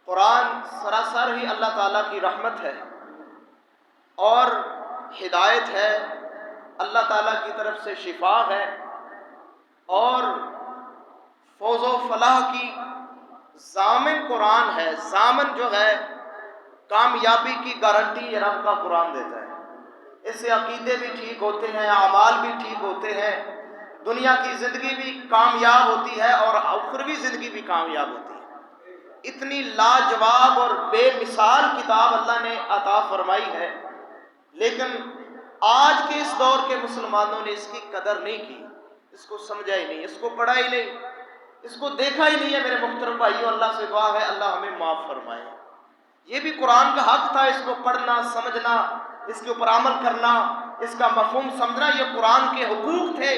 قرآن سراسر ہی اللہ تعالیٰ کی رحمت ہے اور ہدایت ہے، اللہ تعالیٰ کی طرف سے شفا ہے اور فوز و فلاح کی ضامن قرآن ہے۔ ضامن جو ہے کامیابی کی گارنٹی یہ رب کا قرآن دیتا ہے۔ اس سے عقیدے بھی ٹھیک ہوتے ہیں، اعمال بھی ٹھیک ہوتے ہیں، دنیا کی زندگی بھی کامیاب ہوتی ہے اور اخروی زندگی بھی کامیاب ہوتی ہے۔ اتنی لاجواب اور بے مثال کتاب اللہ نے عطا فرمائی ہے، لیکن آج کے اس دور کے مسلمانوں نے اس کی قدر نہیں کی، اس کو سمجھا ہی نہیں، اس کو پڑھا ہی نہیں، اس کو دیکھا ہی نہیں ہے۔ میرے محترم بھائیو، اللہ سے دعا ہے اللہ ہمیں معاف فرمائے۔ یہ بھی قرآن کا حق تھا، اس کو پڑھنا، سمجھنا، اس کے اوپر عمل کرنا، اس کا مفہوم سمجھنا، یہ قرآن کے حقوق تھے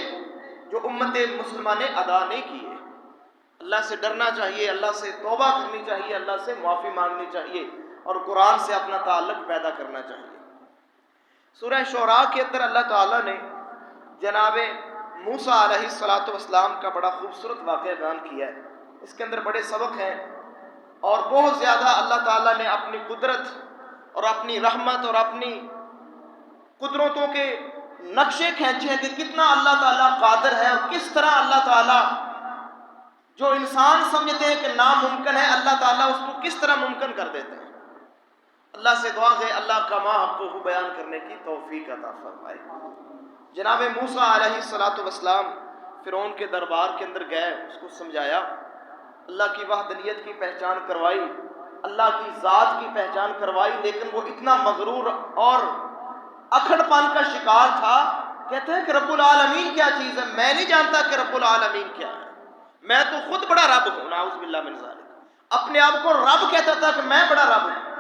جو امت مسلمہ نے ادا نہیں کیے۔ اللہ سے ڈرنا چاہیے، اللہ سے توبہ کرنی چاہیے، اللہ سے معافی مانگنی چاہیے اور قرآن سے اپنا تعلق پیدا کرنا چاہیے۔ سورہ شعراء کے اندر اللہ تعالیٰ نے جناب موسیٰ علیہ السلام کا بڑا خوبصورت واقعہ بیان کیا ہے۔ اس کے اندر بڑے سبق ہیں اور بہت زیادہ اللہ تعالیٰ نے اپنی قدرت اور اپنی رحمت اور اپنی قدرتوں کے نقشے کھینچے ہیں کہ کتنا اللہ تعالیٰ قادر ہے اور کس طرح اللہ تعالیٰ جو انسان سمجھتے ہیں کہ ناممکن ہے، اللہ تعالیٰ اس کو کس طرح ممکن کر دیتے ہیں۔ اللہ سے دعا ہے اللہ کا ما حقہ بیان کرنے کی توفیق عطا فرمائے۔ جناب موسیٰ علیہ السلام فرعون کے دربار کے اندر گئے، اس کو سمجھایا، اللہ کی وحدانیت کی پہچان کروائی، اللہ کی ذات کی پہچان کروائی، لیکن وہ اتنا مغرور اور اکھڑ پن کا شکار تھا، کہتے ہیں کہ رب العالمین کیا چیز ہے، میں نہیں جانتا کہ رب العالمین کیا ہے، میں تو خود بڑا رب ہوں، نعوذ باللہ من ذالک، اپنے آپ کو رب کہتا تھا کہ میں بڑا رب ہوں۔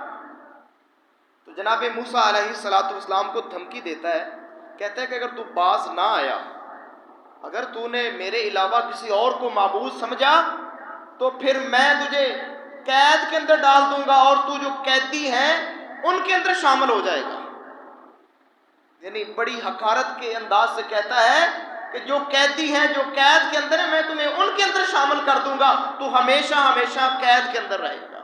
تو جناب موسیٰ علیہ السلام کو دھمکی دیتا ہے، کہتا ہے کہ اگر تو باز نہ آیا، اگر تو نے میرے علاوہ کسی اور کو معبود سمجھا تو پھر میں تجھے قید کے اندر ڈال دوں گا اور تو جو قیدی ہیں ان کے اندر شامل ہو جائے گا۔ یعنی بڑی حقارت کے انداز سے کہتا ہے کہ جو قیدی ہیں، جو قید کے اندر ہیں، میں تمہیں ان کے اندر شامل کر دوں گا، تو ہمیشہ ہمیشہ قید کے اندر رہے گا۔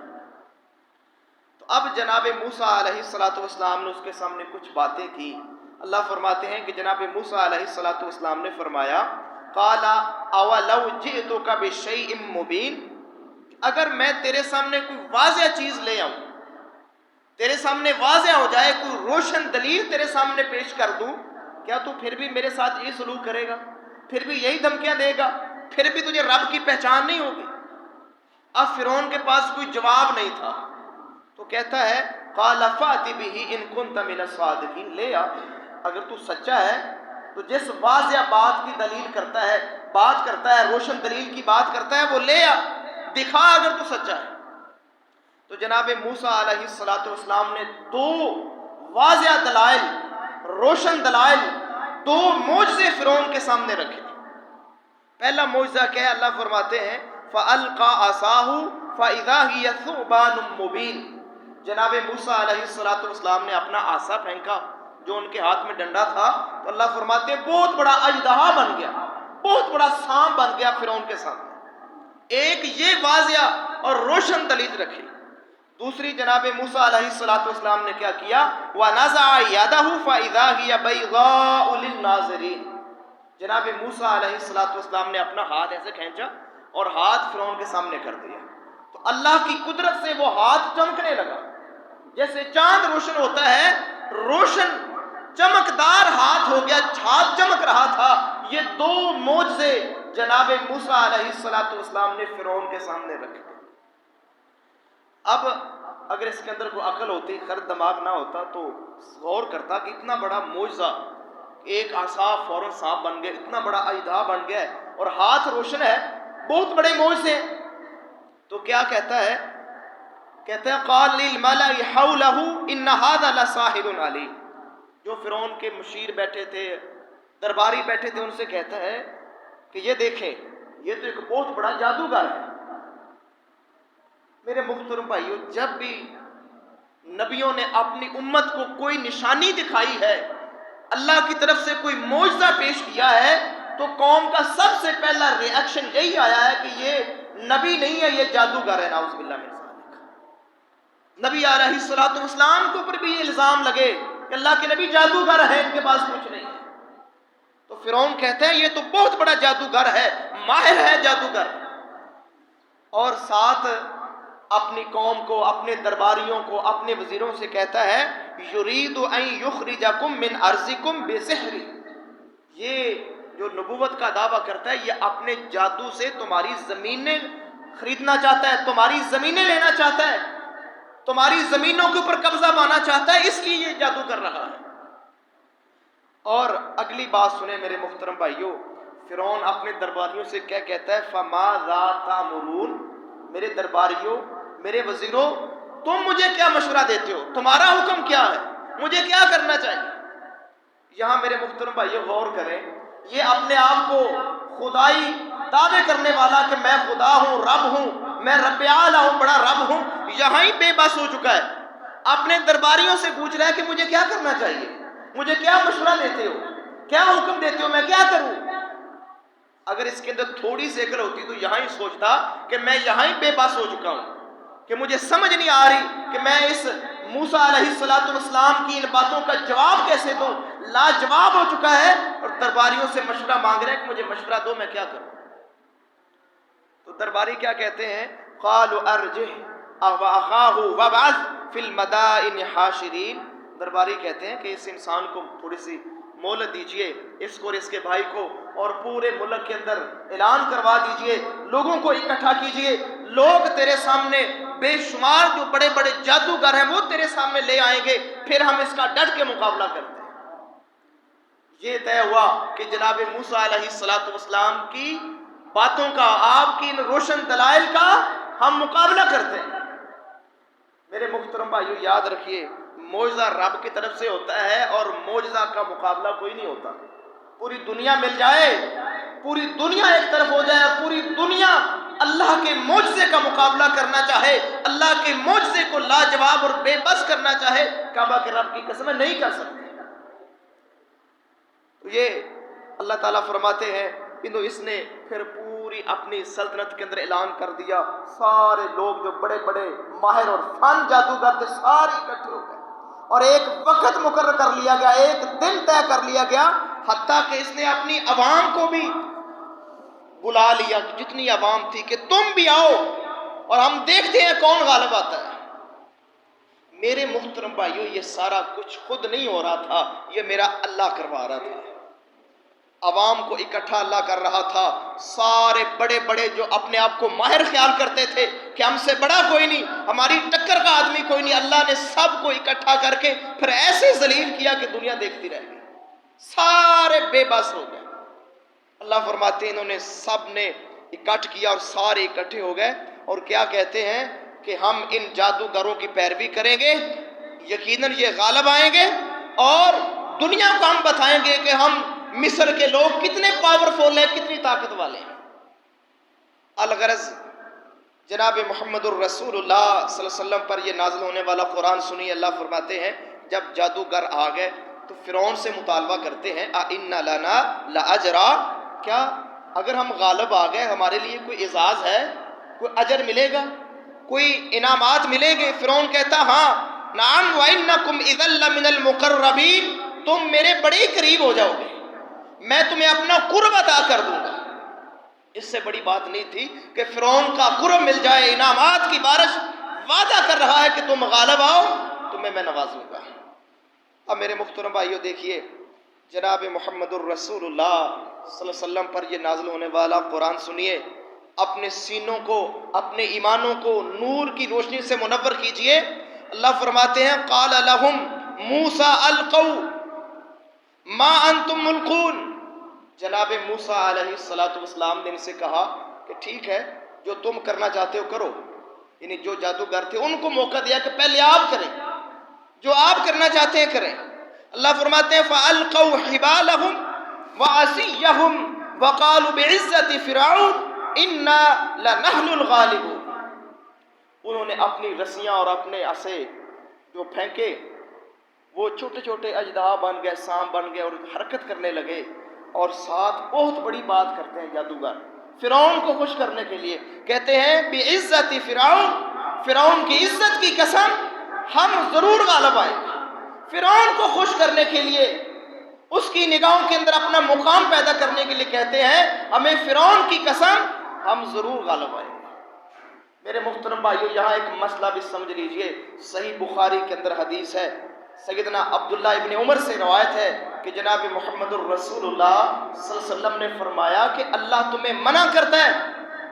تو اب جناب موسیٰ علیہ السلام نے اس کے سامنے کچھ باتیں کی۔ اللہ فرماتے ہیں کہ جناب موسیٰ علیہ السلام نے فرمایا قَالَ أَوَلَوْ جِئْتُكَ بِشَيْءٍ مُبِينٍ، اگر میں تیرے سامنے کوئی واضح چیز لے آؤں، تیرے سامنے واضح ہو جائے، کوئی روشن دلیل تیرے سامنے پیش کر دوں، کیا تو پھر بھی میرے ساتھ یہ سلوک کرے گا، پھر بھی یہی دھمکیاں دے گا، پھر بھی تجھے رب کی پہچان نہیں ہوگی؟ اب فرعون کے پاس کوئی جواب نہیں تھا، تو کہتا ہے قَالَ فَأْتِ بِهِ إِن كُنتَ مِنَ الصَّادِقِينَ، لے آ، اگر تو سچا ہے تو جس واضح بات کی دلیل کرتا ہے، بات کرتا ہے، روشن دلیل کی بات کرتا ہے، وہ لے آ، دکھا اگر تو سچا ہے۔ تو جناب موسیٰ علیہ السلام نے دو واضح دلائل، روشن دلائل، دو معجزے فرعون کے سامنے رکھے۔ پہلا معجزہ کیا ہے؟ اللہ فرماتے ہیں فَأَلْقَى عَصَاهُ فَإِذَا هِيَ ثُعْبَانٌ مُّبِينٌ، جناب موسیٰ علیہ السلام نے اپنا عصا پھینکا جو ان کے ہاتھ میں ڈنڈا تھا، تو اللہ فرماتے ہیں بہت بڑا اژدہا بن گیا، بہت بڑا سانپ بن گیا فرعون کے سامنے۔ ایک یہ واضح اور روشن دلیل رکھی۔ دوسری جناب موسیٰ علیہ السلام نے کیا کیا؟ وَنَزَعَ يَدَهُ فَإِذَا هِيَ بَيْضَاءُ لِلنَّاظِرِينَ، جناب موسیٰ علیہ السلام نے اپنا ہاتھ ایسے کھینچا اور ہاتھ فرعون کے سامنے کر دیا، تو اللہ کی قدرت سے وہ ہاتھ چمکنے لگا، جیسے چاند روشن ہوتا ہے، روشن چمکدار ہاتھ ہو گیا، ہاتھ چمک رہا تھا۔ یہ دو معجزے جناب موسیٰ علیہ السلام نے فرعون کے سامنے رکھے۔ اب اگر اس کے اندر کوئی عقل ہوتی، خرد دماغ نہ ہوتا، تو غور کرتا کہ اتنا بڑا معجزہ، ایک عصا فوراً سانپ بن گیا، اتنا بڑا اژدہا بن گیا ہے اور ہاتھ روشن ہے، بہت بڑے معجزے۔ تو کیا کہتا ہے؟ کہتا ہے قَالَ لِلْمَلَإِ حَوْلَهُ إِنَّ هَذَا لَسَاحِرٌ عَلِيمٌ، جو فرعون کے مشیر بیٹھے تھے، درباری بیٹھے تھے، ان سے کہتا ہے کہ یہ دیکھیں، یہ تو ایک بہت بڑا جادوگر ہے۔ میرے محترم بھائیو، جب بھی نبیوں نے اپنی امت کو کوئی نشانی دکھائی ہے، اللہ کی طرف سے کوئی معجزہ پیش کیا ہے، تو قوم کا سب سے پہلا ری ایکشن یہی آیا ہے کہ یہ نبی نہیں ہے، یہ جادوگر ہے، نعوذ باللہ من ذالک۔ نبی علیہ الصلوۃ والسلام کے اوپر بھی یہ الزام لگے کہ اللہ کے نبی جادوگر ہیں، ان کے پاس کچھ نہیں ہے، تو فرعون کہتے ہیں یہ تو بہت بڑا جادوگر ہے، ماہر ہے جادوگر، اور ساتھ اپنی قوم کو، اپنے درباریوں کو، اپنے وزیروں سے کہتا ہے یرید ان یخرجکم من ارضکم بسحر، یہ جو نبوت کا دعویٰ کرتا ہے یہ اپنے جادو سے تمہاری زمینیں خریدنا چاہتا ہے، تمہاری زمینیں لینا چاہتا ہے، تمہاری زمینوں کے اوپر قبضہ پانا چاہتا ہے، اس لیے یہ جادو کر رہا ہے۔ اور اگلی بات سنیں میرے محترم بھائیوں، فرعون اپنے درباریوں سے کیا کہتا ہے، فماذا تأمرون، میرے درباریوں، میرے وزیروں، تم مجھے کیا مشورہ دیتے ہو، تمہارا حکم کیا ہے، مجھے کیا کرنا چاہیے؟ یہاں میرے محترم بھائیوں غور کریں، یہ اپنے آپ کو خدائی دعوے کرنے والا کہ میں خدا ہوں، رب ہوں، میں رب اعلیٰ ہوں، بڑا رب ہوں، یہاں ہی بے بس ہو چکا ہے، اپنے درباریوں سے پوچھ رہا ہے کہ مجھے کیا کرنا چاہیے، مجھے کیا مشورہ دیتے ہو، کیا حکم دیتے ہو، میں کیا کروں؟ اگر اس کے اندر تھوڑی سی عقل ہوتی تو یہاں ہی سوچتا کہ میں یہاں ہی بے بس ہو چکا ہوں، کہ مجھے سمجھ نہیں آ رہی کہ میں اس موسیٰ علیہ السلام کی ان باتوں کا جواب کیسے دوں، لاجواب ہو چکا ہے، اور درباریوں سے مشورہ مانگ رہا ہے کہ مجھے مشورہ دو، میں کیا کروں؟ تو درباری کیا کہتے ہیں، قالوا ارجه واخاه وابعث في المدائن حاشرین، درباری کہتے ہیں کہ اس انسان کو تھوڑی سی مہلت دیجئے، اس کو اور اس کے بھائی کو، اور پورے ملک کے اندر اعلان کروا دیجئے، لوگوں کو اکٹھا کیجئے، لوگ تیرے سامنے بے شمار جو بڑے بڑے جادوگر ہیں وہ تیرے سامنے لے آئیں گے، پھر ہم اس کا ڈٹ کے مقابلہ کرتے ہیں۔ یہ طے ہوا کہ جناب موسیٰ علیہ السلام کی باتوں کا، آپ کی ان روشن دلائل کا ہم مقابلہ کرتے ہیں۔ میرے محترم بھائیو یاد رکھیے، معجزہ رب کی طرف سے ہوتا ہے، اور معجزہ کا مقابلہ کوئی نہیں ہوتا۔ پوری دنیا مل جائے، پوری دنیا ایک طرف ہو جائے، پوری دنیا اللہ کے معجزے کا مقابلہ کرنا چاہے، اللہ کے معجزے کو لاجواب اور بے بس کرنا چاہے، کعبہ کے رب کی قسم نہیں کر سکتے۔ تو یہ اللہ تعالیٰ فرماتے ہیں اس نے پھر پوری اپنی سلطنت کے اندر اعلان کر دیا، سارے لوگ جو بڑے بڑے ماہر اور فن جادوگر تھے سارے اکٹھے ہو گئے، اور ایک وقت مقرر کر لیا گیا، ایک دن طے کر لیا گیا، حتیٰ کہ اس نے اپنی عوام کو بھی بلا لیا، جتنی عوام تھی، کہ تم بھی آؤ اور ہم دیکھتے ہیں کون غالب آتا ہے۔ میرے محترم بھائیو یہ سارا کچھ خود نہیں ہو رہا تھا، یہ میرا اللہ کروا رہا تھا، عوام کو اکٹھا اللہ کر رہا تھا، سارے بڑے بڑے جو اپنے آپ کو ماہر خیال کرتے تھے کہ ہم سے بڑا کوئی نہیں، ہماری ٹکر کا آدمی کوئی نہیں، اللہ نے سب کو اکٹھا کر کے پھر ایسے ذلیل کیا کہ دنیا دیکھتی رہ گئی، سارے بے بس ہو گئے۔ اللہ فرماتے ہیں انہوں نے سب نے اکٹھ کیا اور سارے اکٹھے ہو گئے، اور کیا کہتے ہیں کہ ہم ان جادوگروں کی پیروی کریں گے، یقیناً یہ غالب آئیں گے، اور دنیا کو ہم بتائیں گے کہ ہم مصر کے لوگ کتنے پاورفل ہیں، کتنی طاقت والے ہیں۔ الغرض جناب محمد الرسول اللہ صلی اللہ علیہ وسلم پر یہ نازل ہونے والا قرآن سنی، اللہ فرماتے ہیں جب جادوگر آ گئے تو فرعون سے مطالبہ کرتے ہیں اِنَّ لَنَا لَأَجْرًا، کیا اگر ہم غالب آ گئے ہمارے لیے کوئی اعزاز ہے، کوئی اجر ملے گا، کوئی انعامات ملیں گے؟ فرعون کہتا ہاں، نعم وَإِنَّكُمْ إِذًا لَّمِنَ الْمُقَرَّبِينَ، تم میرے بڑے قریب ہو جاؤ گے، میں تمہیں اپنا قرب عطا کر دوں گا۔ اس سے بڑی بات نہیں تھی کہ فرعون کا قرب مل جائے، انعامات کی بارش، وعدہ کر رہا ہے کہ تم غالب آؤ تمہیں میں نوازوں گا۔ اب میرے محترم بھائیو دیکھیے، جناب محمد الرسول اللہ صلی اللہ علیہ وسلم پر یہ نازل ہونے والا قرآن سنیے، اپنے سینوں کو، اپنے ایمانوں کو نور کی روشنی سے منور کیجئے۔ اللہ فرماتے ہیں قال لهم موسیٰ القوا ما انتم ملقون، جناب موسیٰ علیہ السلام نے ان سے کہا کہ ٹھیک ہے جو تم کرنا چاہتے ہو کرو، یعنی جو جادوگر تھے ان کو موقع دیا کہ پہلے آپ کریں، جو آپ کرنا چاہتے ہیں کریں۔ اللہ فرماتے ہیں فَأَلْقَوْا حِبَالَهُمْ وَعَصِيَّهُمْ وَقَالُوا بِعِزَّةِ فِرْعَوْنَ إِنَّا لَنَحْنُ الْغَالِبُونَ، انہوں نے اپنی رسیاں اور اپنے عصے جو پھینکے، وہ چھوٹے چھوٹے اژدہا بن گئے، سانپ بن گئے، اور حرکت کرنے لگے، اور ساتھ بہت بڑی بات کرتے ہیں جادوگر فرعون کو خوش کرنے کے لیے، کہتے ہیں بِعِزَّةِ فِرْعَوْنَ، فرعون کی عزت کی قسم ہم ضرور غالب آئیں گے۔ فرعون کو خوش کرنے کے لیے، اس کی نگاہوں کے اندر اپنا مقام پیدا کرنے کے لیے کہتے ہیں ہمیں فرعون کی قسم ہم ضرور غالب آئیں گے۔ میرے محترم بھائیو، یہاں ایک مسئلہ بھی سمجھ لیجئے۔ صحیح بخاری کے اندر حدیث ہے، سیدنا عبداللہ ابن عمر سے روایت ہے کہ جناب محمد الرسول اللہ صلی اللہ علیہ وسلم نے فرمایا کہ اللہ تمہیں منع کرتا ہے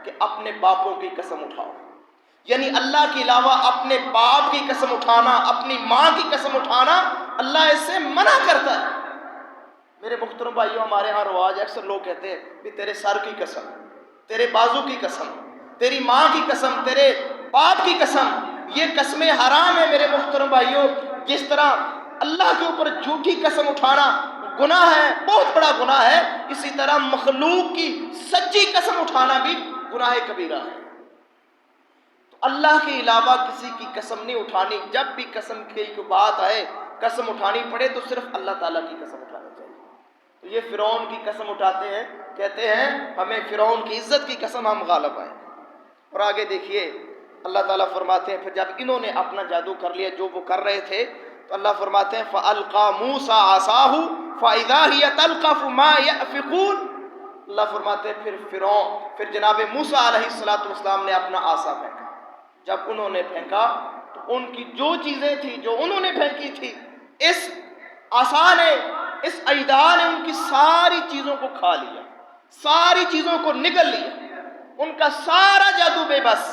کہ اپنے باپوں کی قسم اٹھاؤ، یعنی اللہ کے علاوہ اپنے باپ کی قسم اٹھانا، اپنی ماں کی قسم اٹھانا اللہ اس سے منع کرتا ہے۔ میرے محترم بھائیو، ہمارے ہاں رواج اکثر لوگ کہتے ہیں بھی تیرے سر کی قسم، تیرے بازو کی قسم، تیری ماں کی قسم، تیرے باپ کی قسم، یہ قسمیں حرام ہیں میرے محترم بھائیو۔ جس طرح اللہ کے اوپر جھوٹی قسم اٹھانا گناہ ہے، بہت بڑا گناہ ہے، اسی طرح مخلوق کی سچی قسم اٹھانا بھی گناہ کبیرہ ہے۔ تو اللہ کے علاوہ کسی کی قسم نہیں اٹھانی۔ جب بھی قسم کی کوئی بات آئے، قسم اٹھانی پڑے تو صرف اللہ تعالیٰ کی قسم اٹھانی چاہیے۔ تو یہ فرعون کی قسم اٹھاتے ہیں، کہتے ہیں ہمیں فرعون کی عزت کی قسم ہم غالب آئیں۔ اور آگے دیکھیے اللہ تعالیٰ فرماتے ہیں پھر جب انہوں نے اپنا جادو کر لیا جو وہ کر رہے تھے، تو اللہ فرماتے ہیں فَأَلْقَى مُوسَىٰ عَصَاهُ فَإِذَا هِيَ تَلْقَفُ مَا يَأْفِكُونَ۔ اللہ فرماتے ہیں پھر جناب موسیٰ علیہ السلام نے اپنا عصا پھینکا۔ جب انہوں نے پھینکا تو ان کی جو چیزیں تھیں جو انہوں نے پھینکی تھی، اس عصا نے، اس اژدہا نے ان کی ساری چیزوں کو کھا لیا، ساری چیزوں کو نگل لیا۔ ان کا سارا جادو بے بس،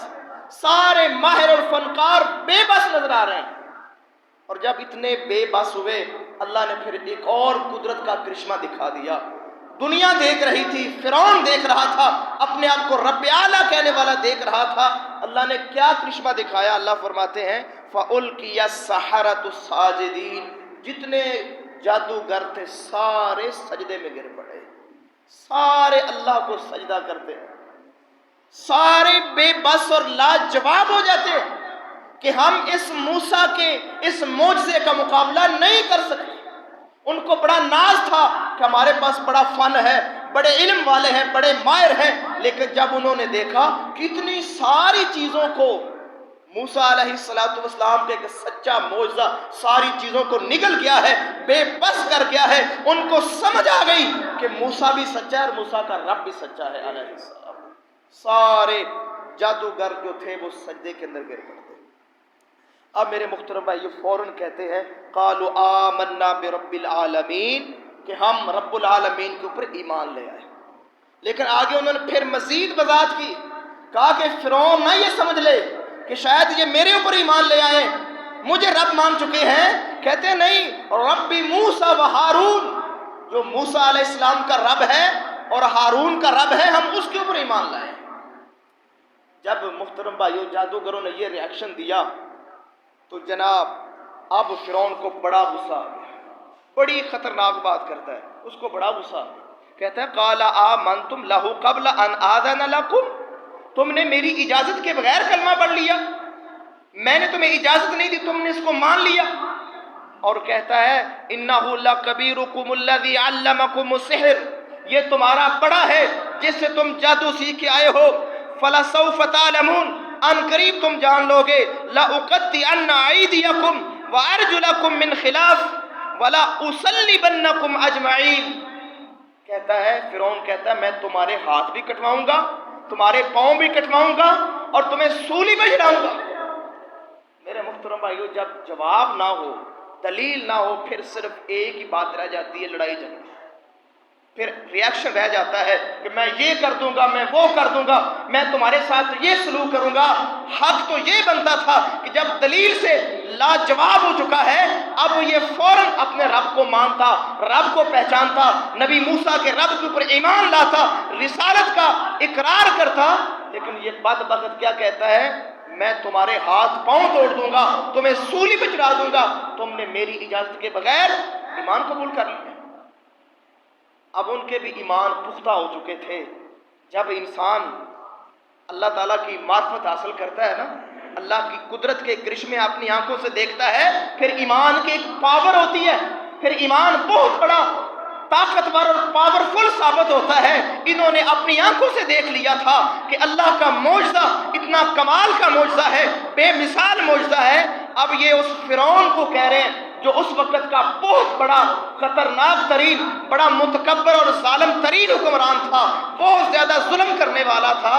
سارے ماہر اور فنکار بے بس نظر آ رہے ہیں۔ اور جب اتنے بے بس ہوئے، اللہ نے پھر ایک اور قدرت کا کرشمہ دکھا دیا۔ دنیا دیکھ رہی تھی، فرعون دیکھ رہا تھا، اپنے آپ کو رب اعلیٰ کہنے والا دیکھ رہا تھا۔ اللہ نے کیا کرشمہ دکھایا؟ اللہ فرماتے ہیں فَأُلْقِيَ السَّحَرَةُ سَاجِدِينَ، جتنے جادوگر تھے سارے سجدے میں گر پڑے، سارے اللہ کو سجدہ کرتے ہیں، سارے بے بس اور لاجواب ہو جاتے ہیں کہ ہم اس موسیٰ کے اس معجزے کا مقابلہ نہیں کر سکتے۔ ان کو بڑا ناز تھا کہ ہمارے پاس بڑا فن ہے، بڑے علم والے ہیں، بڑے ماہر ہیں، لیکن جب انہوں نے دیکھا کہ اتنی ساری چیزوں کو موسیٰ علیہ السلام کے ایک سچا معجزہ ساری چیزوں کو نگل گیا ہے، بے بس کر گیا ہے، ان کو سمجھ آ گئی کہ موسیٰ بھی سچا ہے اور موسیٰ کا رب بھی سچا ہے علیہ السلام۔ سارے جادوگر جو تھے وہ سجدے کے اندر گر پڑتے۔ اب میرے محترم بھائی یہ فوراً کہتے ہیں قالوا آمنا برب العالمین، کہ ہم رب العالمین کے اوپر ایمان لے آئے۔ لیکن آگے انہوں نے پھر مزید وضاحت کی، کہا کہ فرعون نہ یہ سمجھ لے کہ شاید یہ میرے اوپر ایمان لے آئے، مجھے رب مان چکے ہیں۔ کہتے ہیں نہیں، رب موسیٰ و ہارون، جو موسیٰ علیہ السلام کا رب ہے اور ہارون کا رب ہے، ہم اس کے اوپر ایمان لائے۔ جب محترم بھائیو جادوگروں نے یہ ری ایکشن دیا تو جناب اب فرعون کو بڑا غصہ آ گیا، بڑی خطرناک بات کرتا ہے، اس کو بڑا غصہ آ گیا۔ کہتا ہے قال آمنتم لہ قبل ان آذن لکم، تم نے میری اجازت کے بغیر کلمہ پڑھ لیا، میں نے تمہیں اجازت نہیں دی، تم نے اس کو مان لیا۔ اور کہتا ہے انہ لکبیرکم الذی علمکم السحر، یہ تمہارا بڑا ہے جس سے تم جادو سیکھ کے آئے ہو، فلسوف تعلمون، ان قریب تم جان لو گے، لأقطعن ایدیکم وارجلکم من خلاف ولا اصلبنکم اجمعین۔ کہتا ہے فرعون کہتا ہے میں تمہارے ہاتھ بھی کٹواؤں گا، تمہارے پاؤں بھی کٹواؤں گا اور تمہیں سولی پہ چڑھاؤں گا۔ میرے محترم بھائیو جب جواب نہ ہو، دلیل نہ ہو، پھر صرف ایک ہی بات رہ جاتی ہے، لڑائی جھگڑا، پھر ریاکشن رہ جاتا ہے کہ میں یہ کر دوں گا، میں وہ کر دوں گا، میں تمہارے ساتھ یہ سلوک کروں گا۔ حق تو یہ بنتا تھا کہ جب دلیل سے لاجواب ہو چکا ہے، اب یہ فوراً اپنے رب کو مانتا، رب کو پہچانتا، نبی موسیٰ کے رب کے اوپر ایمان لاتا، رسالت کا اقرار کرتا۔ لیکن یہ بدبخت کیا کہتا ہے، میں تمہارے ہاتھ پاؤں توڑ دوں گا، تمہیں سولی پہ چڑھا دوں گا، تم نے میری اجازت کے بغیر ایمان قبول کر لیا۔ اب ان کے بھی ایمان پختہ ہو چکے تھے۔ جب انسان اللہ تعالیٰ کی معرفت حاصل کرتا ہے نا، اللہ کی قدرت کے کرشمے اپنی آنکھوں سے دیکھتا ہے، پھر ایمان کی ایک پاور ہوتی ہے، پھر ایمان بہت بڑا طاقتور اور پاورفل ثابت ہوتا ہے۔ انہوں نے اپنی آنکھوں سے دیکھ لیا تھا کہ اللہ کا معجزہ اتنا کمال کا معجزہ ہے، بے مثال معجزہ ہے۔ اب یہ اس فرعون کو کہہ رہے ہیں جو اس وقت کا بہت بڑا خطرناک ترین، بڑا متکبر اور ظالم ترین حکمران تھا، بہت زیادہ ظلم کرنے والا تھا۔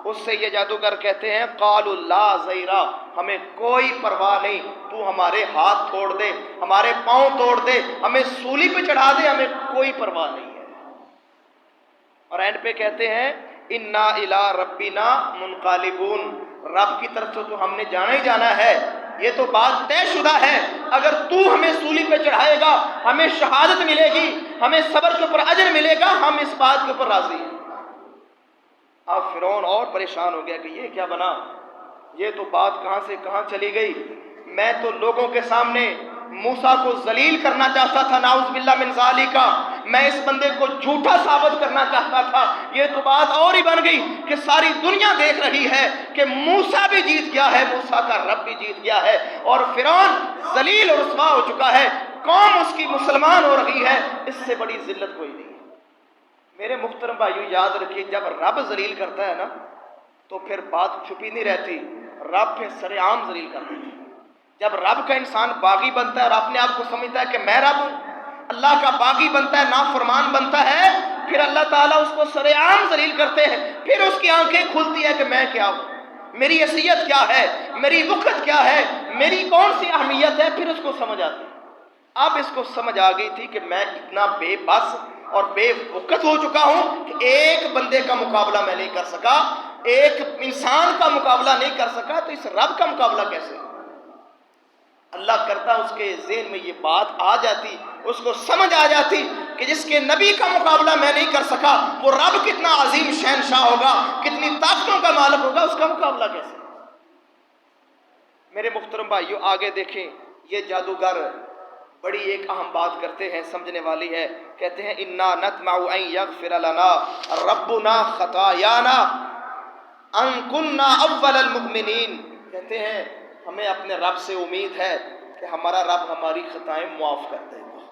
اس سے یہ جادوگر کہتے ہیں قالوا لا ضیرا، ہمیں کوئی پرواہ نہیں، تو ہمارے ہاتھ توڑ دے، ہمارے پاؤں توڑ دے، ہمیں سولی پہ چڑھا دے، ہمیں کوئی پرواہ نہیں ہے۔ اور اینڈ پہ کہتے ہیں انا الی ربنا منقلبون، رب کی طرف سے تو ہم نے جانا ہی جانا ہے، یہ تو بات طے شدہ ہے، اگر تو ہمیں سولی پہ چڑھائے گا ہمیں شہادت ملے گی، ہمیں صبر کے اوپر اجر ملے گا، ہم اس بات کے اوپر راضی ہیں۔ اب فرعون اور پریشان ہو گیا کہ یہ کیا بنا، یہ تو بات کہاں سے کہاں چلی گئی، میں تو لوگوں کے سامنے موسیٰ کو ذلیل کرنا چاہتا تھا، نعوذ باللہ من ذالک، میں اس بندے کو جھوٹا ثابت کرنا چاہتا تھا، یہ تو بات اور ہی بن گئی کہ ساری دنیا دیکھ رہی ہے کہ موسیٰ بھی جیت گیا ہے، موسیٰ کا رب بھی جیت گیا ہے، اور فرعون ذلیل اور رسوا ہو چکا ہے، قوم اس کی مسلمان ہو رہی ہے، اس سے بڑی ذلت کوئی نہیں۔ میرے محترم بھائیو یاد رکھیے، جب رب ذلیل کرتا ہے نا تو پھر بات چھپی نہیں رہتی، رب پھر سر عام ذلیل کر دیتا ہے۔ جب رب کا انسان باغی بنتا ہے اور اپنے آپ کو سمجھتا ہے کہ میں رب ہوں، اللہ کا باغی بنتا ہے، نافرمان بنتا ہے، پھر اللہ تعالیٰ اس کو سر عام ذلیل کرتے ہیں، پھر اس کی آنکھیں کھلتی ہے کہ میں کیا ہوں، میری حیثیت کیا ہے، میری وقت کیا ہے، میری کون سی اہمیت ہے، پھر اس کو سمجھ آتی ہے۔ اب اس کو سمجھ آ گئی تھی کہ میں اتنا بے بس اور بے وقت ہو چکا ہوں کہ ایک بندے کا مقابلہ میں نہیں کر سکا، ایک انسان کا مقابلہ نہیں کر سکا، تو اس رب کا مقابلہ کیسے؟ اللہ کرتا اس کے ذہن میں یہ بات آ جاتی، اس کو سمجھ آ جاتی کہ جس کے نبی کا مقابلہ میں نہیں کر سکا، وہ رب کتنا عظیم شہنشاہ ہوگا، کتنی طاقتوں کا مالک ہوگا، اس کا مقابلہ کیسے؟ میرے محترم بھائیو آگے دیکھیں، یہ جادوگر بڑی ایک اہم بات کرتے ہیں، سمجھنے والی ہے، کہتے ہیں انا نطمع ان یغفر لنا ربنا خطایانا ان کنا اول المؤمنین، کہتے ہیں ہمیں اپنے رب سے امید ہے کہ ہمارا رب ہماری خطائیں معاف کر دے گا۔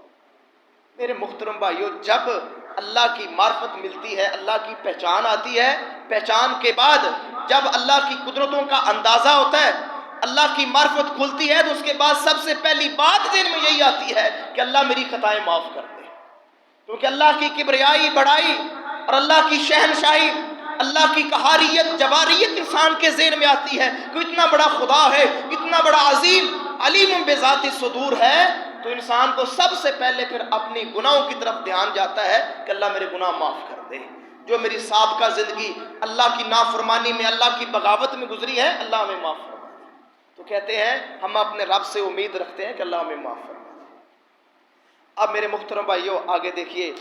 میرے محترم بھائیو جب اللہ کی معرفت ملتی ہے، اللہ کی پہچان آتی ہے، پہچان کے بعد جب اللہ کی قدرتوں کا اندازہ ہوتا ہے، اللہ کی معرفت کھلتی ہے، تو اس کے بعد سب سے پہلی بات ذہن میں یہی آتی ہے کہ اللہ میری خطائیں معاف کر دے، کیونکہ اللہ کی کبریائی، بڑائی اور اللہ کی شہنشاہی، اللہ کی قہاریت، جباریت انسان کے ذہن میں آتی ہے کہ اتنا بڑا خدا ہے، اتنا بڑا عظیم علیم بذات الصدور ہے، تو انسان کو سب سے پہلے پھر اپنی گناہوں کی طرف دھیان جاتا ہے کہ اللہ میرے گناہ معاف کر دے، جو میری سابقہ زندگی اللہ کی نافرمانی میں، اللہ کی بغاوت میں گزری ہے، اللہ ہمیں معاف کر دے۔ تو کہتے ہیں ہم اپنے رب سے امید رکھتے ہیں کہ اللہ ہمیں معاف کر دے۔ اب میرے محترم بھائیو آگے دیکھیے،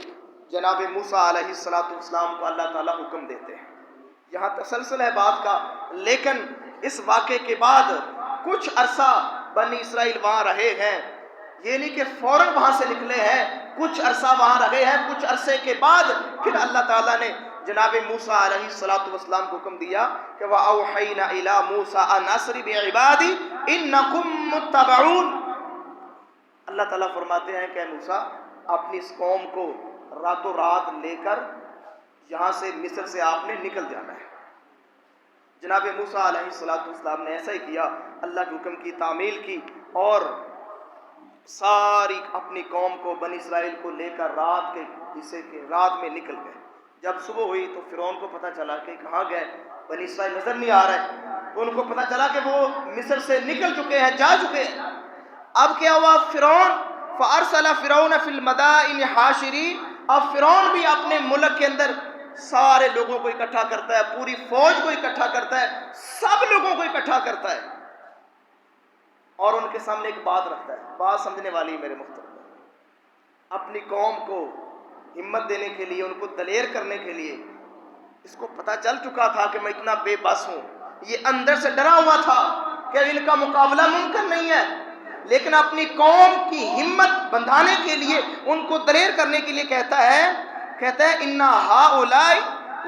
جناب موسیٰ علیہ السلام کو اللہ تعالیٰ حکم دیتے ہیں، یہاں تسلسل ہے بات کا، لیکن اس واقعے کے بعد کچھ عرصہ بنی اسرائیل وہاں رہے ہیں، یہ نہیں کہ فوراً وہاں سے نکلے ہیں، کچھ عرصہ وہاں رہے ہیں، کچھ عرصے کے بعد پھر اللہ تعالیٰ نے جناب موسیٰ علیہ السلام کو حکم دیا کہ وَأَوْحَيْنَا إِلَىٰ مُوسَىٰ أَنْ أَسْرِ بِعِبَادِي إِنَّكُمْ مُتَّبَعُونَ۔ اللہ تعالیٰ فرماتے ہیں کہ موسیٰ اپنی اس قوم کو راتوں رات لے کر یہاں سے مصر سے آپ نے نکل جانا ہے۔ جناب موسیٰ علیہ السلام نے ایسا ہی کیا، اللہ کے حکم کی تعمیل کی اور ساری اپنی قوم کو، بنی اسرائیل کو لے کر رات کے حصے کے رات میں نکل گئے۔ جب صبح ہوئی تو فرعون کو پتہ چلا کہ کہاں گئے، بنی اسرائیل نظر نہیں آ رہے، ان کو پتہ چلا کہ وہ مصر سے نکل چکے ہیں، جا چکے ہیں۔ اب کیا ہوا، فرعون فَأَرْسَلَ فِرْعَوْنَ فِي الْمَدَائِنِ حَاشِرِينَ، اب فرعون بھی اپنے ملک کے اندر سارے لوگوں کو اکٹھا کرتا ہے، پوری فوج کو اکٹھا کرتا ہے، سب لوگوں کو اکٹھا کرتا ہے اور ان کے سامنے ایک بات رکھتا ہے، بات سمجھنے والی ہے میرے محترم، اپنی قوم کو ہمت دینے کے لیے، ان کو دلیر کرنے کے لیے، اس کو پتہ چل چکا تھا کہ میں اتنا بے بس ہوں، یہ اندر سے ڈرا ہوا تھا کہ ان کا مقابلہ ممکن نہیں ہے، لیکن اپنی قوم کی ہمت بندھانے کے لیے، ان کو دلیر کرنے کے لیے کہتا ہے اِنَّ هَٰؤُلَاءِ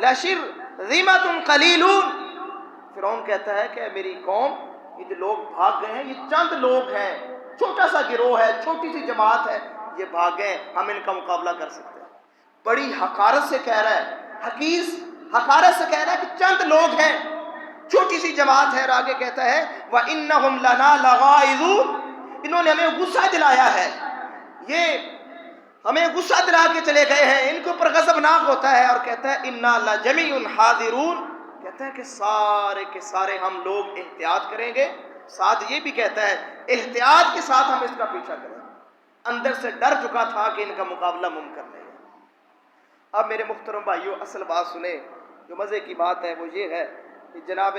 لَشِرْذِمَةٌ قَلِيلُونَ، فرعون کہتا ہے کہ میری قوم، یہ جو لوگ بھاگ گئے ہیں یہ چند لوگ ہیں، چھوٹا سا گروہ ہے، چھوٹی سی جماعت ہے، یہ بھاگ گئے، ہم ان کا مقابلہ کر سکتے ہیں۔ بڑی حقارت سے کہہ رہا ہے، حقارت سے کہہ رہا ہے کہ چند لوگ ہیں، چھوٹی سی جماعت ہے، اور آگے کہتا ہے وَإِنَّهُمْ لَنَا لَغَائِظُونَ، انہوں نے ہمیں غصہ دلایا ہے، یہ ہمیں غصہ دلا کے چلے گئے ہیں، ان کے اوپر غضبناک ہوتا ہے، اور کہتا ہے اِنَّا لَجَمِيعٌ حَاذِرُونَ، کہتا ہے کہ سارے کے سارے ہم لوگ احتیاط کریں گے، ساتھ یہ بھی کہتا ہے احتیاط کے ساتھ ہم اس کا پیچھا کریں گے، اندر سے ڈر چکا تھا کہ ان کا مقابلہ ممکن نہیں ہے۔ اب میرے محترم بھائیو، اصل بات سنیں، جو مزے کی بات ہے وہ یہ ہے کہ جناب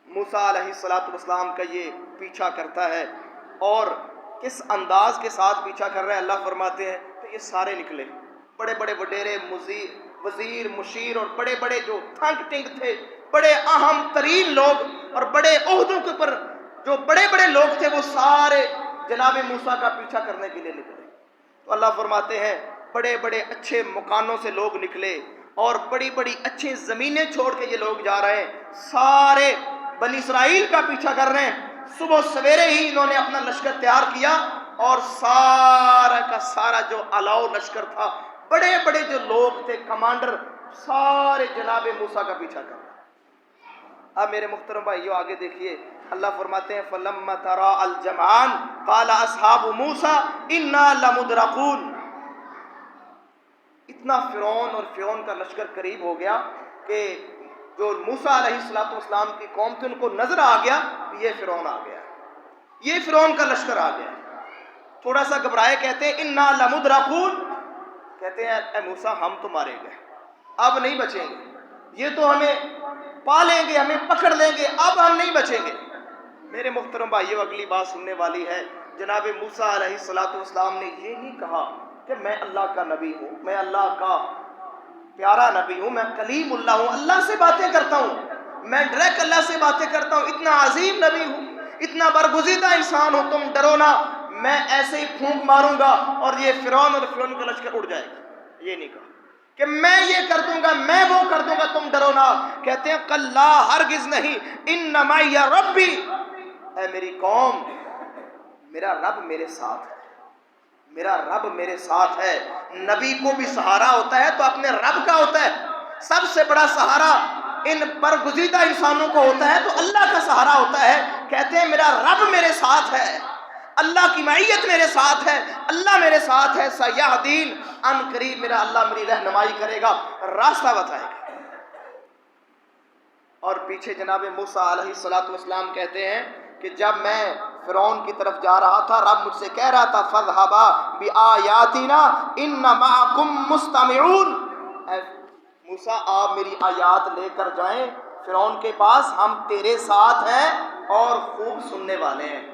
موسیٰ علیہ السلام کا یہ پیچھا کرتا ہے، اور کس انداز کے ساتھ پیچھا کر رہا ہے اللہ فرماتے ہیں کہ یہ سارے نکلے، بڑے بڑے وڈیرے وزیر مشیر اور بڑے بڑے جو تھنک ٹنک تھے، بڑے اہم ترین لوگ اور بڑے عہدوں کے اوپر جو بڑے بڑے لوگ تھے، وہ سارے جناب موسیٰ کا پیچھا کرنے کے لیے نکلے۔ تو اللہ فرماتے ہیں بڑے بڑے اچھے مکانوں سے لوگ نکلے اور بڑی بڑی اچھی زمینیں چھوڑ کے یہ لوگ جا رہے ہیں، سارے بنی اسرائیل کا پیچھا کر رہے ہیں۔ صبح سویرے ہی انہوں نے اپنا لشکر تیار کیا، اور سارا کا سارا جو الاؤ لشکر تھا، بڑے بڑے جو لوگ تھے کمانڈر، سارے جناب موسیٰ کا پیچھا کر رہے ہیں۔ اب میرے محترم بھائیو آگے دیکھیے، اللہ فرماتے ہیں فَلَمَّا تَرَاءَ الْجَمْعَانِ قَالَ أَصْحَابُ مُوسَىٰ إِنَّا لَمُدْرَكُونَ، اتنا فرعون کا لشکر قریب ہو گیا کہ جو موسیٰ علیہ السلام کی قوم تھی، ان کو نظر آ گیا کہ یہ فرعون آ گیا، یہ فرعون کا لشکر آ گیا۔ تھوڑا سا گھبرائے، کہتے ہیں اِنَّا لَمُدْرَكُونَ، کہتے ہیں اے موسیٰ ہم تو مارے گئے، اب نہیں بچیں گے، یہ تو ہمیں پا لیں گے، ہمیں پکڑ لیں گے، اب ہم نہیں بچیں گے۔ میرے محترم بھائیو اگلی بات سننے والی ہے، جناب موسیٰ علیہ السلام نے یہ نہیں کہا کہ میں اللہ کا نبی ہوں، میں اللہ کا پیارا نبی ہوں، میں کلیم اللہ ہوں، اللہ سے باتیں کرتا ہوں، میں ڈائریکٹ اللہ سے باتیں کرتا ہوں، اتنا عظیم نبی ہوں، اتنا برگزیدہ انسان ہوں، تم ڈرو نہ، میں ایسے ہی پھونک ماروں گا اور یہ فرعون اور فرعون کا لشکر اڑ جائے گا۔ یہ نہیں کہا کہ میں یہ کر دوں گا، میں وہ کر دوں گا، تم ڈرو نہ۔ کہتے ہیں کلا، ہرگز نہیں، ان معی ربی، اے میری قوم، میرا رب میرے ساتھ ہے، میرا رب میرے ساتھ ہے۔ نبی کو بھی سہارا ہوتا ہے تو اپنے رب کا ہوتا ہے، سب سے بڑا سہارا ان برگزیدہ انسانوں کو ہوتا ہے تو اللہ کا سہارا ہوتا ہے۔ کہتے ہیں میرا رب میرے ساتھ ہے، اللہ کی معیت میرے ساتھ ہے، اللہ میرے ساتھ ہے، سیہدین، ان قریب میرا اللہ میری رہنمائی کرے گا، راستہ بتائے گا۔ اور پیچھے جناب موسیٰ علیہ السلام کہتے ہیں کہ جب میں فرعون کی طرف جا رہا تھا، رب مجھ سے کہہ رہا تھا فَاذْهَبَا بِآيَاتِنَا إِنَّ مَعَكُمْ مُسْتَمِعُونَ، اے موسیٰ آپ میری آیات لے کر جائیں فرعون کے پاس، ہم تیرے ساتھ ہیں اور خوب سننے والے ہیں۔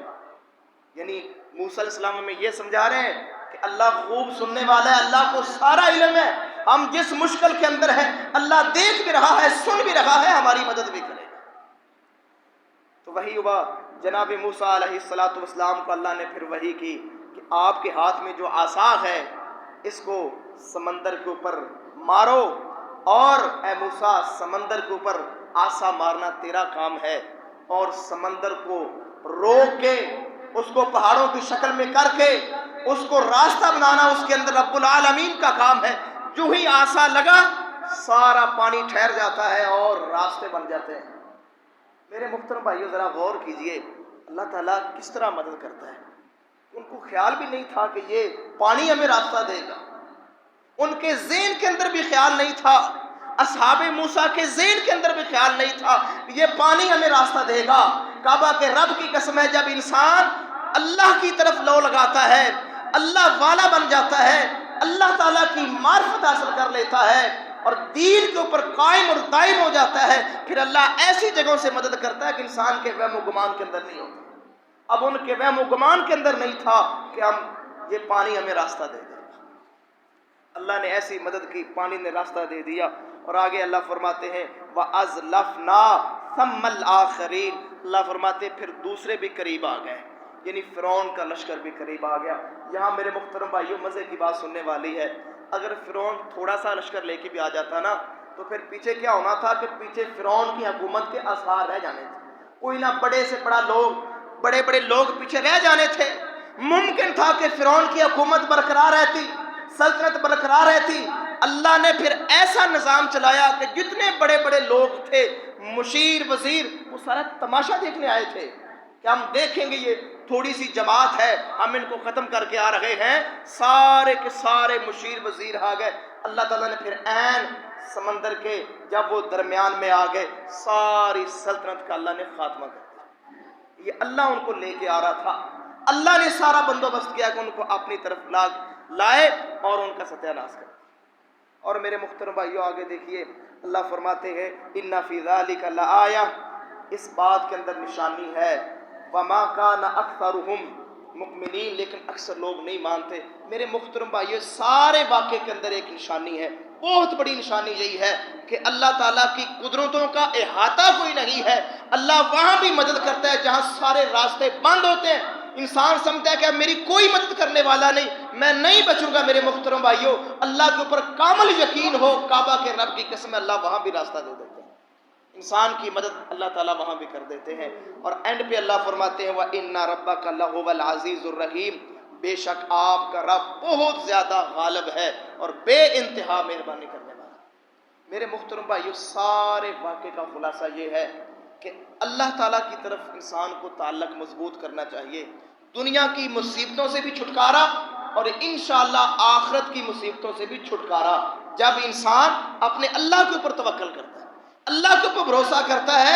یعنی موسیٰ علیہ السلام ہمیں یہ سمجھا رہے ہیں کہ اللہ خوب سننے والا ہے، اللہ کو سارا علم ہے، ہم جس مشکل کے اندر ہیں اللہ دیکھ بھی رہا ہے، سن بھی رہا ہے، ہماری مدد بھی کرے گا۔ تو وہی ہوا، جناب موسیٰ علیہ السلام کو اللہ نے پھر وحی کی کہ آپ کے ہاتھ میں جو عصا ہے اس کو سمندر کے اوپر مارو، اور اے موسیٰ سمندر کے اوپر عصا مارنا تیرا کام ہے، اور سمندر کو روک کے اس کو پہاڑوں کی شکل میں کر کے اس کو راستہ بنانا اس کے اندر رب العالمین کا کام ہے۔ جو ہی عصا لگا سارا پانی ٹھہر جاتا ہے اور راستے بن جاتے ہیں۔ میرے محترم بھائیو ذرا غور کیجئے، اللہ تعالیٰ کس طرح مدد کرتا ہے۔ ان کو خیال بھی نہیں تھا کہ یہ پانی ہمیں راستہ دے گا، ان کے ذہن کے اندر بھی خیال نہیں تھا، اصحاب موسیٰ کے ذہن کے اندر بھی خیال نہیں تھا یہ پانی ہمیں راستہ دے گا۔ کعبہ کے رب کی قسم ہے، جب انسان اللہ کی طرف لو لگاتا ہے، اللہ والا بن جاتا ہے، اللہ تعالیٰ کی معرفت حاصل کر لیتا ہے اور دین کے اوپر قائم اور دائم ہو جاتا ہے، پھر اللہ ایسی جگہوں سے مدد کرتا ہے کہ انسان کے وہم و گمان کے اندر نہیں ہوتا۔ اب ان کے وہم و گمان کے اندر نہیں تھا کہ یہ پانی ہمیں راستہ دے دے گا، اللہ نے ایسی مدد کی، پانی نے راستہ دے دیا۔ اور آگے اللہ فرماتے ہیں وَأَزْلَفْنَا ثَمَّ الْآخَرِينَ، اللہ فرماتے پھر دوسرے بھی قریب آ گئے، یعنی فرعون کا لشکر بھی قریب آ گیا۔ یہاں میرے محترم بھائیوں مزے کی بات سننے والی ہے، اگر فرعون تھوڑا سا لشکر لے کے بھی آ جاتا نا تو پھر پیچھے کیا ہونا تھا کہ پیچھے فرعون کی حکومت کے آثار رہ جانے تھے، کوئی نہ بڑے سے بڑا لوگ، بڑے بڑے لوگ پیچھے رہ جانے تھے، ممکن تھا کہ فرعون کی حکومت برقرار رہتی، سلطنت برقرار رہتی، اللہ نے پھر ایسا نظام چلایا کہ جتنے بڑے بڑے لوگ تھے، مشیر وزیر، وہ سارا تماشا دیکھنے آئے تھے کہ ہم دیکھیں گے یہ تھوڑی سی جماعت ہے، ہم ان کو ختم کر کے آ رہے ہیں۔ سارے کے سارے مشیر وزیر آ گئے۔ اللہ تعالیٰ نے پھر عین سمندر کے جب وہ درمیان میں آ گئے، ساری سلطنت کا اللہ نے خاتمہ کر دیا۔ یہ اللہ ان کو لے کے آ رہا تھا، اللہ نے سارا بندوبست کیا کہ ان کو اپنی طرف لائے اور ان کا ستیہ ناش کر۔ اور میرے محترم بھائیو آگے دیکھیے، اللہ فرماتے ہیں اِنَّ فِي ذَلِكَ لَآیَةً، اس بات کے اندر نشانی ہے، وَمَا كَانَ أَكْثَرُهُمْ مُؤْمِنِينَ، لیکن اکثر لوگ نہیں مانتے۔ میرے محترم بھائیو سارے واقعے کے اندر ایک نشانی ہے، بہت بڑی نشانی یہی ہے کہ اللہ تعالیٰ کی قدرتوں کا احاطہ کوئی نہیں ہے۔ اللہ وہاں بھی مدد کرتا ہے جہاں سارے راستے بند ہوتے ہیں، انسان سمجھتا ہے کہ اب میری کوئی مدد کرنے والا نہیں، میں نہیں بچوں گا۔ میرے محترم بھائیو اللہ کے اوپر کامل یقین ہو، کعبہ کے رب کی قسم، اللہ وہاں بھی راستہ دے دیتے ہیں، انسان کی مدد اللہ تعالیٰ وہاں بھی کر دیتے ہیں۔ اور اینڈ پہ اللہ فرماتے ہیں وَإِنَّ رَبَّكَ لَهُوَ الْعَزِيزُ الرَّحِيمُ، بے شک آپ کا رب بہت زیادہ غالب ہے اور بے انتہا مہربانی کرنے والا۔ میرے محترم بھائیو سارے واقعے کا خلاصہ یہ ہے کہ اللہ تعالیٰ کی طرف انسان کو تعلق مضبوط کرنا چاہیے، دنیا کی مصیبتوں سے بھی چھٹکارا اور انشاءاللہ آخرت کی مصیبتوں سے بھی چھٹکارا جب انسان اپنے اللہ کے اوپر توکل کرتا ہے، اللہ کے اوپر بھروسہ کرتا ہے،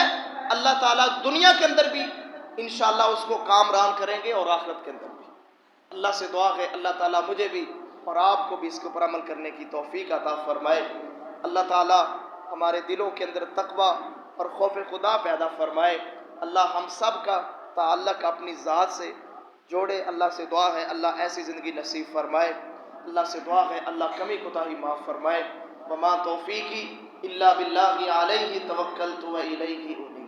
اللہ تعالیٰ دنیا کے اندر بھی انشاءاللہ اس کو کامران کریں گے اور آخرت کے اندر بھی۔ اللہ سے دعا ہے اللہ تعالیٰ مجھے بھی اور آپ کو بھی اس کے اوپر عمل کرنے کی توفیق عطا فرمائے۔ اللہ تعالیٰ ہمارے دلوں کے اندر تقوی اور خوف خدا پیدا فرمائے۔ اللہ ہم سب کا تعلق اپنی ذات سے جوڑے۔ اللہ سے دعا ہے اللہ ایسی زندگی نصیب فرمائے۔ اللہ سے دعا ہے اللہ کمی کوتاہی معاف فرمائے۔ وما توفیقی الا باللہ علیہ توکلت و الیہ انیب۔